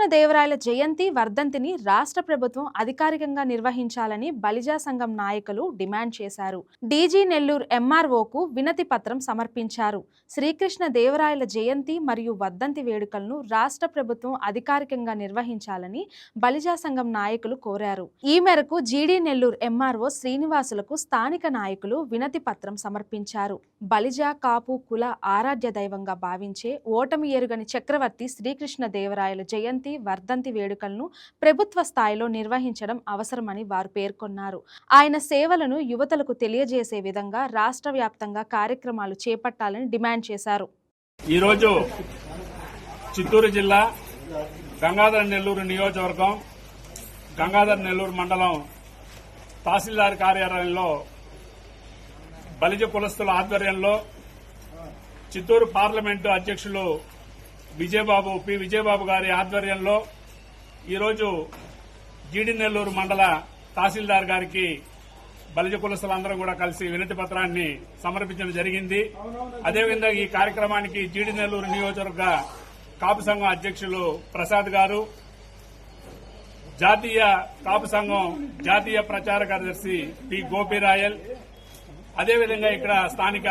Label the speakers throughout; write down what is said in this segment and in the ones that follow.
Speaker 1: శ్రీకృష్ణదేవరాయల జయంతి వర్ధంతిని రాష్ట్ర ప్రభుత్వం అధికారికంగా నిర్వహించాలని బలిజా సంఘం నాయకులు డిమాండ్ చేశారు. డీజీ నెల్లూరు ఎంఆర్ఓకు వినతి పత్రం సమర్పించారు. శ్రీకృష్ణదేవరాయల జయంతి మరియు వర్ధంతి వేడుకలను రాష్ట్ర ప్రభుత్వం అధికారికంగా నిర్వహించాలని బలిజా సంఘం నాయకులు కోరారు. ఈ మేరకు జీడీ నెల్లూరు ఎంఆర్ఓ శ్రీనివాసులకు స్థానిక నాయకులు వినతి పత్రం సమర్పించారు. బలిజా కాపు కుల ఆరాధ్య దైవంగా భావించే ఓటమి ఎరుగని చక్రవర్తి శ్రీకృష్ణదేవరాయల జయంతి వర్ధంతి వేడుకలను ప్రభుత్వ స్థాయిలో నిర్వహించడం అవసరమని వారు పేర్కొన్నారు. ఆయన సేవలను యువతలకు తెలియజేసే విధంగా రాష్ట్ర వ్యాప్తంగా కార్యక్రమాలు చేపట్టాలని డిమాండ్ చేశారు.
Speaker 2: ఈరోజు చిత్తూరు జిల్లా గంగాధర నెల్లూరు నియోజకవర్గం గంగాధర నెల్లూరు మండలం తహసీల్దార్ కార్యాలయంలో బలిజ కులస్తుల ఆధ్వర్యంలో చిత్తూరు పార్లమెంటు అధ్యక్షులు పి విజయబాబు గారి ఆధ్వర్యంలో ఈరోజు జీడీ నెల్లూరు మండల తహసీల్దార్ గారికి బలిజ కులస్తులందరూ కూడా కలిసి వినతి పత్రాన్ని సమర్పించడం జరిగింది. అదేవిధంగా ఈ కార్యక్రమానికి జీడీ నెల్లూరు నియోజకవర్గ కాపు సంఘం అధ్యక్షులు ప్రసాద్ గారు, జాతీయ కాపు సంఘం జాతీయ ప్రచార కార్యదర్శి పి గోపిరాయల్, అదేవిధంగా ఇక్కడ స్థానిక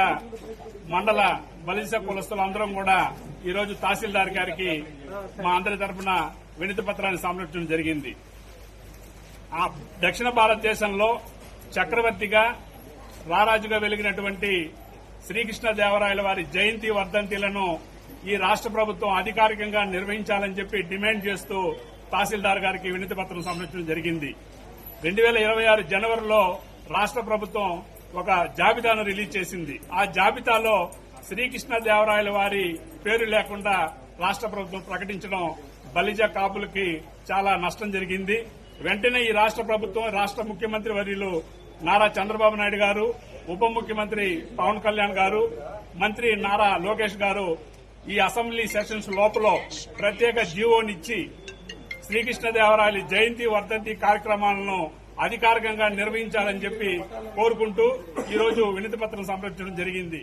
Speaker 2: మండల బలిజ కులస్తులందరం కూడా ఈరోజు తహసీల్దార్ గారికి మా అందరి తరఫున వినతి పత్రాన్ని సమర్పించడం జరిగింది. దక్షిణ భారతదేశంలో చక్రవర్తిగా రారాజుగా వెలిగినటువంటి శ్రీకృష్ణదేవరాయల వారి జయంతి వర్ధంతిలను ఈ రాష్ట్ర ప్రభుత్వం అధికారికంగా నిర్వహించాలని చెప్పి డిమాండ్ చేస్తూ తహసీల్దార్ గారికి వినతి పత్రం సమర్పించడం జరిగింది. 2026 జనవరిలో రాష్ట్ర ప్రభుత్వం ఒక జాబితాను రిలీజ్ చేసింది. ఆ జాబితాలో శ్రీకృష్ణదేవరాయల వారి పేరు లేకుండా రాష్ట్ర ప్రభుత్వం ప్రకటించడం బలిజ కాపులకి చాలా నష్టం జరిగింది. వెంటనే ఈ రాష్ట్ర ప్రభుత్వం రాష్ట్ర ముఖ్యమంత్రి వర్యులు నారా చంద్రబాబు నాయుడు గారు, ఉప ముఖ్యమంత్రి పవన్ కళ్యాణ్ గారు, మంత్రి నారా లోకేష్ గారు ఈ అసెంబ్లీ సెషన్స్ లోపల ప్రత్యేక జీవోనిచ్చి శ్రీకృష్ణదేవరాయల జయంతి వర్ధంతి కార్యక్రమాలను అధికారికంగా నిర్వహించాలని చెప్పి కోరుకుంటూ ఈరోజు వినతి పత్రం సమర్పించడం జరిగింది.